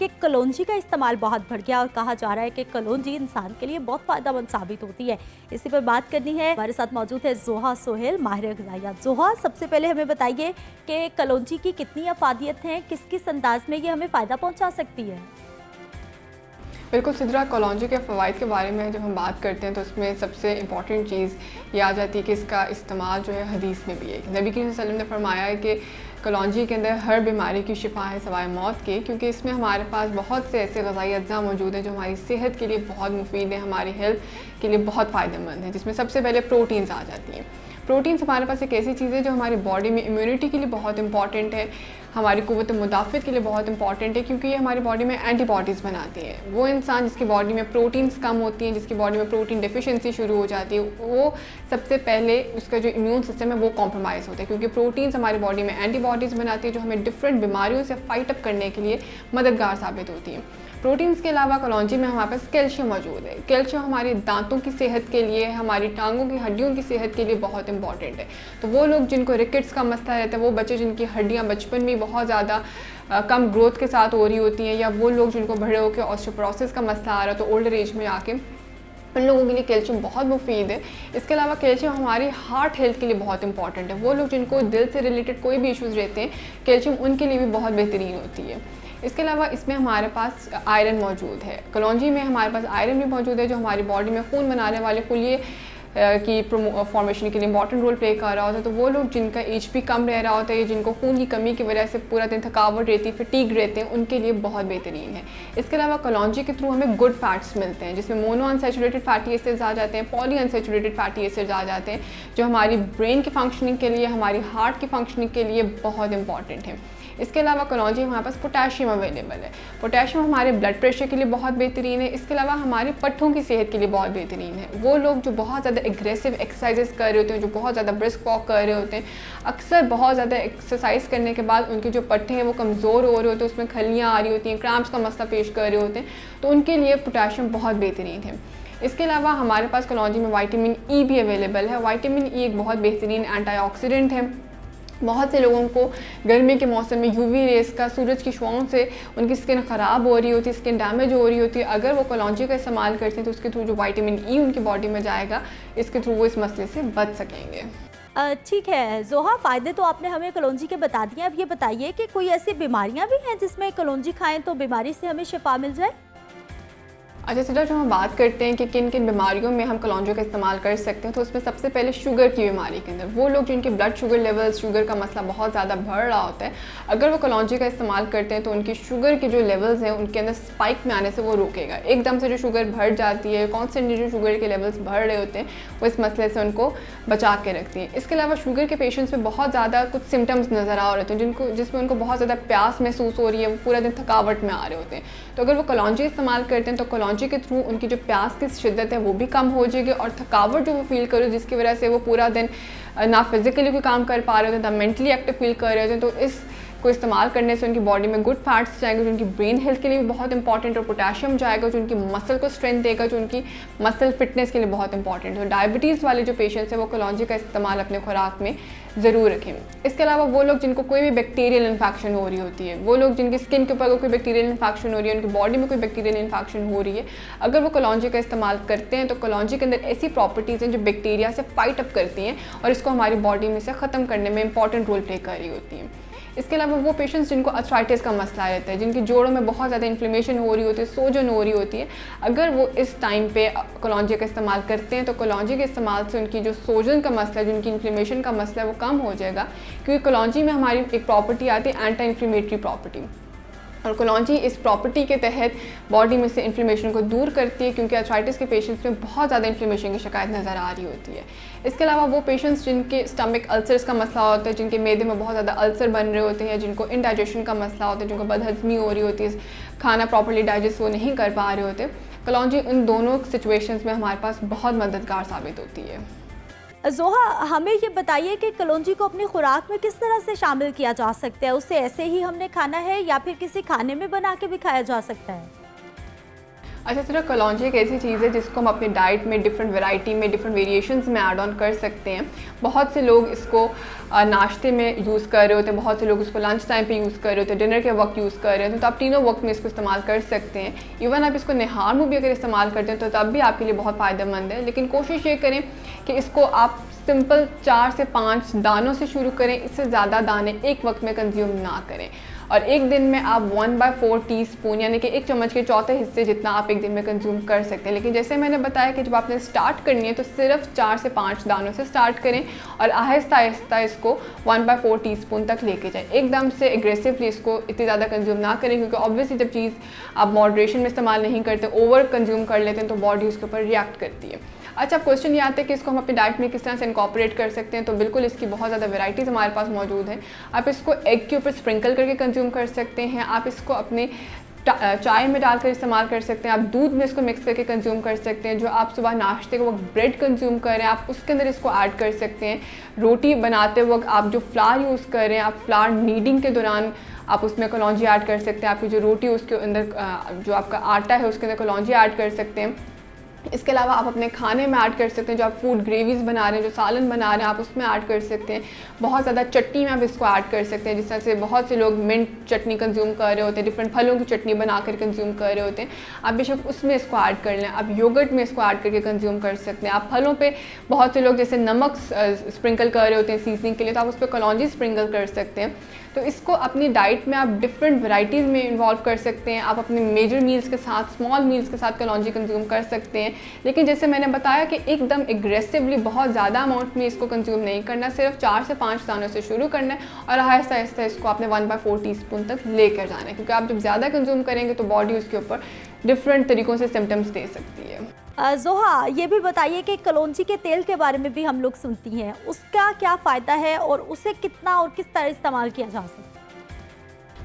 कि कलौंजी का इस्तेमाल बहुत बढ़ गया और कहा जा रहा है कि कलौंजी इंसान के लिए बहुत फ़ायदेमंद साबित होती है। इसी पर बात करनी है, हमारे साथ मौजूद है ज़ोहा सोहेल, माहिर ग़िज़ाइयात। ज़ोहा, सबसे पहले हमें बताइए कि कलौंजी की कितनी अफादियत हैं, किस किस अंदाज में ये हमें फ़ायदा पहुँचा सकती है? बिल्कुल सिद्रा, कलौंजी के फ़वाइद के बारे में जब हम बात करते हैं तो उसमें सबसे इम्पॉर्टेंट चीज़ ये आ जाती है कि इसका इस्तेमाल जो है हदीस में भी है। नबी करीम सल्लल्लाहु अलैहि वसल्लम ने फरमाया है कि कलौंजी के अंदर हर बीमारी की शिफा है सिवाय मौत के, क्योंकि इसमें हमारे पास बहुत से ऐसे ग़िज़ाई अज्जा मौजूद हैं जो हमारी सेहत के लिए बहुत मुफीद हैं, हमारी हेल्थ के लिए बहुत फ़ायदेमंद हैं, जिसमें सबसे पहले प्रोटीन्स आ जाती हैं। प्रोटीन्स हमारे पास एक ऐसी चीज़ है जो हमारी बॉडी में इम्यूनिटी के लिए बहुत इंपॉर्टेंट है, हमारी क़ुव्वत मुदाफ़त के लिए बहुत इंपॉर्टेंट है, क्योंकि ये हमारी बॉडी में एंटीबॉडीज़ बनाती है। वो इंसान जिसकी बॉडी में प्रोटीन्स कम होती हैं, जिसकी बॉडी में प्रोटीन डेफिशिएंसी शुरू हो जाती है, वो सबसे पहले उसका जो इम्यून सिस्टम है वो कॉम्प्रोमाइज़ होता है, क्योंकि प्रोटीन्स हमारी बॉडी में एंटीबॉडीज़ बनाती है जो हमें डिफरेंट बीमारियों से फाइट अप करने के लिए मददगार साबित होती हैं। प्रोटीन्स के अलावा कलौंजी में हमारे पास कैल्शियम मौजूद है। कैल्शियम हमारे दांतों की सेहत के लिए, हमारी टांगों की हड्डियों की सेहत के लिए बहुत इंपॉर्टेंट है। तो वो लोग जिनको रिकेट्स का मसला रहता है, वो बच्चे जिनकी हड्डियां बचपन में बहुत ज़्यादा कम ग्रोथ के साथ हो रही होती हैं, या वो लोग जिनको बड़े होकर ऑस्टियोपोरोसिस का मसला आ रहा है तो ओल्डर एज में आके, उन लोगों के लिए कैल्शियम बहुत मुफीद है। इसके अलावा कैल्शियम हमारी हार्ट हेल्थ के लिए बहुत इंपॉर्टेंट है। वो लोग जिनको दिल से रिलेटेड कोई भी इश्यूज़ रहते हैं, कैल्शियम उनके लिए भी बहुत बेहतरीन होती है। इसके अलावा इसमें हमारे पास आयरन मौजूद है। कलौंजी में हमारे पास आयरन भी मौजूद है जो हमारी बॉडी में खून बनाने वाले खुलिये की फॉर्मेशन के लिए इंपॉर्टेंट रोल प्ले कर रहा होता है। तो वो लोग जिनका एचपी कम रह रहा होता है, जिनको खून की कमी की वजह से पूरा दिन थकावट रहती है, फटीग रहते हैं, उनके लिए बहुत बेहतरीन है। इसके अलावा कलौंजी के थ्रू हमें गुड फैट्स मिलते हैं, जिसमें मोनो अनसैचुरेटेड फैटी एसिड्स आ जाते हैं, पॉली अनसैचुरेटेड फैटी एसिड्स आ जाते हैं, जो हमारी ब्रेन की फंक्शनिंग के लिए, हमारी हार्ट की फंक्शनिंग के लिए बहुत इंपॉर्टेंट है। इसके अलावा कलौंजी में हमारे पास पोटेशियम अवेलेबल है। पोटेशियम हमारे ब्लड प्रेशर के लिए बहुत बेहतरीन है। इसके अलावा हमारे पट्ठों की सेहत के लिए बहुत बेहतरीन है। वो लोग जो बहुत ज़्यादा एग्रेसिव एक्सरसाइजेस कर रहे होते हैं, जो बहुत ज़्यादा ब्रिस्क वॉक कर रहे होते हैं, अक्सर बहुत ज़्यादा एक्सरसाइज करने के बाद उनके जो पट्टे हैं वो कमज़ोर हो रहे होते हैं, उसमें खलियाँ आ रही होती हैं, क्रैम्प्स का मसला पेश कर रहे होते हैं, तो उनके लिए पोटेशियम बहुत बेहतरीन है। इसके अलावा हमारे पास कलौंजी में विटामिन ई भी अवेलेबल है। विटामिन ई एक बहुत बेहतरीन एंटीऑक्सीडेंट है। बहुत से लोगों को गर्मी के मौसम में यूवी रेस का, सूरज की शुआओं से उनकी स्किन ख़राब हो रही होती है, स्किन डैमेज हो रही होती है, अगर वो कलौंजी का इस्तेमाल करते हैं तो उसके थ्रू जो विटामिन ई उनकी बॉडी में जाएगा, इसके थ्रू वो इस मसले से बच सकेंगे। ठीक है ज़ोहा, फ़ायदे तो आपने हमें कलौंजी के बता दिए। अब ये बताइए कि कोई ऐसी बीमारियां भी हैं जिसमें कलौंजी खाएं तो बीमारी से हमें शिफा मिल जाए? अच्छा सिद्रा, जो हम बात करते हैं कि किन किन बीमारियों में हम कलौंजी का इस्तेमाल कर सकते हैं, तो उसमें सबसे पहले शुगर की बीमारी के अंदर वो लोग जिनके ब्लड शुगर लेवल्स, शुगर का मसला बहुत ज़्यादा बढ़ रहा होता है, अगर वो कलौंजी का इस्तेमाल करते हैं तो उनकी शुगर के जो लेवल्स हैं उनके अंदर स्पाइक में आने से वो रोकेगा। एकदम से जो शुगर बढ़ जाती है, कॉन्स्टेंटली जो शुगर के लेवल्स बढ़ रहे होते हैं, वो इस मसले से उनको बचा के रखती हैं। इसके अलावा शुगर के पेशेंट्स में बहुत ज़्यादा कुछ सिम्टम्स नज़र आ रहे होते हैं जिसमें उनको बहुत ज़्यादा प्यास महसूस हो रही है, वो पूरा दिन थकावट में आ रहे होते हैं। तो अगर वो कलौंजी इस्तेमाल करते हैं तो कलौंजी के थ्रू उनकी जो प्यास की शिद्दत है वो भी कम हो जाएगी, और थकावट जो वो फील कर रहे हो, जिसकी वजह से वो पूरा दिन ना फिजिकली कोई काम कर पा रहे होते हैं, ना मेंटली एक्टिव फील कर रहे होते हैं, तो इस को इस्तेमाल करने से उनकी बॉडी में गुड फैट्स जाएंगे जो उनकी ब्रेन हेल्थ के लिए भी बहुत इंपॉर्टेंट, और पोटेशियम जाएगा जो उनकी मसल को स्ट्रेंथ देगा, जो उनकी मसल फिटनेस के लिए बहुत इंपॉर्टेंट है। तो डायबिटीज़ वाले जो पेशेंट्स हैं वो कलौंजी का इस्तेमाल अपने खुराक में ज़रूर रखें। इसके अलावा वो लोग जिनको कोई भी बैक्टीरियल इन्फेक्शन हो रही होती है, वो लोग जिनकी स्किन के ऊपर कोई बैक्टीरियल इन्फेक्शन हो रही है, उनकी बॉडी में कोई बैक्टीरियल इन्फेक्शन हो रही है, अगर वो कलौंजी का इस्तेमाल करते हैं तो कलौंजी के अंदर ऐसी प्रॉपर्टीज़ हैं जो बैक्टीरिया से फाइट अप करती हैं और इसको हमारी बॉडी में से ख़त्म करने में इंपॉर्टेंट रोल प्ले कर रही होती हैं। इसके अलावा वो पेशेंट्स जिनको अर्थराइटिस का मसला रहता है, जिनकी जोड़ों में बहुत ज़्यादा इन्फ्लेमेशन हो रही होती है, सोजन हो रही होती है, अगर वो इस टाइम पे कलौंजी का इस्तेमाल करते हैं तो कलौंजी के इस्तेमाल से उनकी जो सोजन का मसला है, जिनकी इन्फ्लेमेशन का मसला है, वो कम हो जाएगा, क्योंकि कलौंजी में हमारी एक प्रॉपर्टी आती है एंटी इन्फ्लेमेटरी प्रॉपर्टी, और कलौंजी इस प्रॉपर्टी के तहत बॉडी में से इन्फ्लेमेशन को दूर करती है, क्योंकि अर्थराइटिस के पेशेंट्स में बहुत ज़्यादा इन्फ्लेमेशन की शिकायत नज़र आ रही होती है। इसके अलावा वो पेशेंट्स जिनके स्टमक अल्सर्स का मसला होता है, जिनके मैदे में बहुत ज़्यादा अल्सर बन रहे होते हैं, जिनको इंडाइजेशन का मसला होता है, जिनको बदहज़मी हो रही होती है, खाना प्रॉपर्ली डाइजेस्ट वो नहीं कर पा रहे होते, कलौंजी उन दोनों सिचुएशंस में हमारे पास बहुत मददगार साबित होती है। ज़ोहा, हमें ये बताइए कि कलौंजी को अपनी खुराक में किस तरह से शामिल किया जा सकता है? उसे ऐसे ही हमने खाना है या फिर किसी खाने में बना के भी खाया जा सकता है? अच्छा सिद्रा, कलौंजी एक ऐसी चीज़ है जिसको हम अपनी डाइट में डिफरेंट वैरायटी में डिफरेंट वेरिएशंस में ऐड ऑन कर सकते हैं। बहुत से लोग इसको नाश्ते में यूज़ कर रहे होते हैं, बहुत से लोग इसको लंच टाइम पे यूज़ कर रहे होते हैं, डिनर के वक्त यूज़ कर रहे होते हैं, तो आप तीनों वक्त में इसको इस्तेमाल कर सकते हैं। इवन आप इसको निहार में भी अगर इस्तेमाल करते हैं तो तब भी आपके लिए बहुत फ़ायदेमंद है। लेकिन कोशिश ये करें कि इसको आप सिंपल 4 से 5 दानों से शुरू करें, इससे ज़्यादा दाने एक वक्त में कंज्यूम ना करें। और एक दिन में आप 1/4 टीस्पून यानी कि 1 चम्मच के चौथे हिस्से जितना आप एक दिन में कंज्यूम कर सकते हैं। लेकिन जैसे मैंने बताया कि जब आपने स्टार्ट करनी है तो सिर्फ 4 से 5 दानों से स्टार्ट करें और आहिस्ता आहिस्ता इसको 1/4 टीस्पून तक लेके जाएं। एकदम से एग्रेसिवली इसको इतनी ज़्यादा कंज्यूम ना करें, क्योंकि ऑब्वियसली जब चीज़ आप मॉडरेशन में इस्तेमाल नहीं करते, ओवर कंज्यूम कर लेते हैं तो बॉडी उसके ऊपर रिएक्ट करती है। अच्छा, क्वेश्चन ये आता है कि इसको हम अपनी डाइट में किस तरह से इनकॉर्पोरेट कर सकते हैं। तो बिल्कुल इसकी बहुत ज़्यादा वैराइटीज़ हमारे पास मौजूद हैं। आप इसको एग के ऊपर स्प्रिंकल करके कंज्यूम कर सकते हैं, आप इसको अपने चाय में डालकर इस्तेमाल कर सकते हैं, आप दूध में इसको मिक्स करके कंज्यूम कर सकते हैं। जो आप सुबह नाश्ते के वक्त ब्रेड कंज्यूम कर रहे हैं आप उसके अंदर इसको ऐड कर सकते हैं। रोटी बनाते वक्त आप जो फ्लार यूज़ कर रहे हैं, आप फ्लार नीडिंग के दौरान आप उसमें कलौंजी ऐड कर सकते हैं। आपकी जो रोटी उसके अंदर जो आपका आटा है उसके अंदर कलौंजी ऐड कर सकते हैं। इसके अलावा आप अपने खाने में ऐड कर सकते हैं, जो आप फूड ग्रेवीज़ बना रहे हैं, जो सालन बना रहे हैं, आप उसमें ऐड कर सकते हैं। बहुत ज़्यादा चटनी में आप इसको ऐड कर सकते हैं, जिस तरह से बहुत से लोग मिंट चटनी कंज्यूम कर रहे होते हैं, डिफरेंट फलों की चटनी बनाकर कंज्यूम कर रहे होते हैं, आप बेशक उसमें इसको ऐड कर लें। आप योगर्ट में इसको ऐड करके कंज्यूम कर सकते हैं। आप फलों पे बहुत से लोग जैसे नमक स्प्रिंकल कर रहे होते हैं सीजनिंग के लिए, तो आप उस पर कलौंजी स्प्रिंकल कर सकते हैं। तो इसको अपनी डाइट में आप डिफरेंट वैराइटीज़ में इन्वॉल्व कर सकते हैं। आप अपने मेजर मील्स के साथ, स्मॉल मील्स के साथ कलौंजी कंज्यूम कर सकते हैं। लेकिन जैसे मैंने बताया कि एकदम एग्रेसिवली बहुत ज़्यादा अमाउंट में इसको कंज्यूम नहीं करना, सिर्फ 4 से 5 दानों से शुरू करना है और आहिस्ता आहिस्ता इसको आपने 1/4 टीस्पून तक लेकर जाना है, क्योंकि आप जब ज़्यादा कंज्यूम करेंगे तो बॉडी उसके ऊपर डिफरेंट तरीक़ों से सिम्टम्स दे सकती है। जोहा, ये भी बताइए कि कलौंजी के तेल के बारे में भी हम लोग सुनती हैं, उसका क्या फ़ायदा है और उसे कितना और किस तरह इस्तेमाल किया जा सकता है?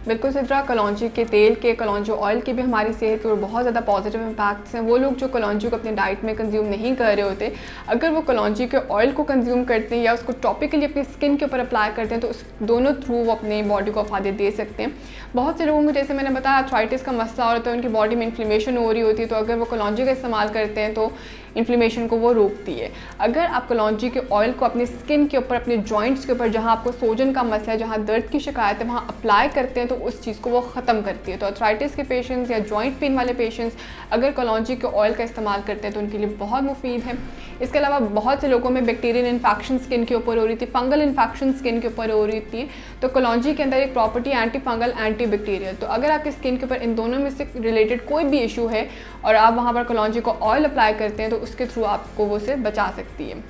बिल्कुल सिद्रा, कलौंजी के तेल के, कलौंजी ऑयल के भी हमारी सेहत पर बहुत ज़्यादा पॉजिटिव इम्पैक्ट्स हैं। वो लोग जो कलौंजी को अपनी डाइट में कंज्यूम नहीं कर रहे होते, अगर वो कलौंजी के ऑयल को कंज्यूम करते हैं या उसको टॉपिकली अपनी स्किन के ऊपर अप्लाई करते हैं तो उस दोनों थ्रू वो अपनी बॉडी को फ़ायदे दे सकते हैं। बहुत से लोगों को, जैसे मैंने बताया, आर्थराइटिस का मसला हो रहा है, उनकी बॉडी में इन्फ्लेमेशन हो रही होती है, तो अगर वो कलौंजी का इस्तेमाल करते हैं तो इन्फ्लेमेशन को वो रोकती है। अगर आप कलौंजी के ऑयल को अपनी स्किन के ऊपर, अपने जॉइंट्स के ऊपर, जहाँ आपको सोजन का मसला है, जहाँ दर्द की शिकायत है, वहाँ अप्लाई करते हैं तो उस चीज़ को वो ख़त्म करती है। तो आर्थराइटिस के पेशेंट्स या जॉइंट पेन वाले पेशेंट्स अगर कलौंजी के ऑयल का इस्तेमाल करते हैं तो उनके लिए बहुत मुफीद है। इसके अलावा बहुत से लोगों में बैक्टीरियल इन्फेक्शन स्किन के ऊपर हो रही थी, फंगल इन्फेक्शन स्किन के ऊपर हो रही थी, तो कलौंजी के अंदर एक property anti fungal, anti bacterial. तो अगर आपकी स्किन के ऊपर इन दोनों में से रिलेटेड कोई भी इशू है और आप वहाँ पर कलौंजी को ऑयल अप्लाई करते हैं तो उसके थ्रू आपको वो से बचा सकती है।